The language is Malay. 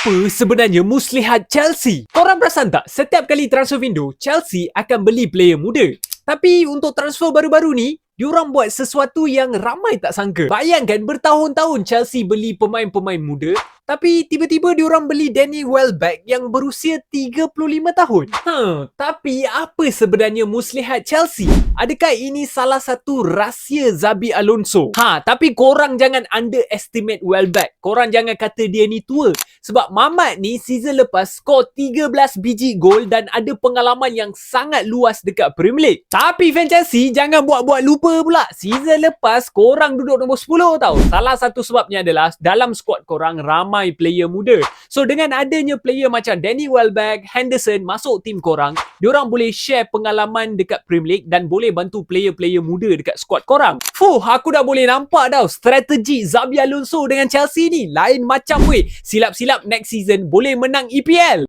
Apa sebenarnya muslihat Chelsea? Korang perasan tak, setiap kali transfer window, Chelsea akan beli player muda. Tapi untuk transfer baru-baru ni, diorang buat sesuatu yang ramai tak sangka. Bayangkan bertahun-tahun Chelsea beli pemain-pemain muda, tapi tiba-tiba diorang beli Danny Welbeck yang berusia 35 tahun. Tapi apa sebenarnya muslihat Chelsea? Adakah ini salah satu rahsia Xabi Alonso? Tapi korang jangan underestimate Welbeck. Korang jangan kata dia ni tua. Sebab Mamat ni season lepas skor 13 biji gol dan ada pengalaman yang sangat luas dekat Premier League. Tapi fan Chelsea jangan buat-buat lupa pula. Season lepas korang duduk nombor 10 tau. Salah satu sebabnya adalah dalam squad korang ramai player muda. So dengan adanya player macam Danny Welbeck, Henderson masuk tim korang, diorang boleh share pengalaman dekat Premier League dan boleh bantu player-player muda dekat squad korang. Aku dah boleh nampak tau strategi Xabi Alonso dengan Chelsea ni lain macam weh. Silap-silap next season boleh menang EPL.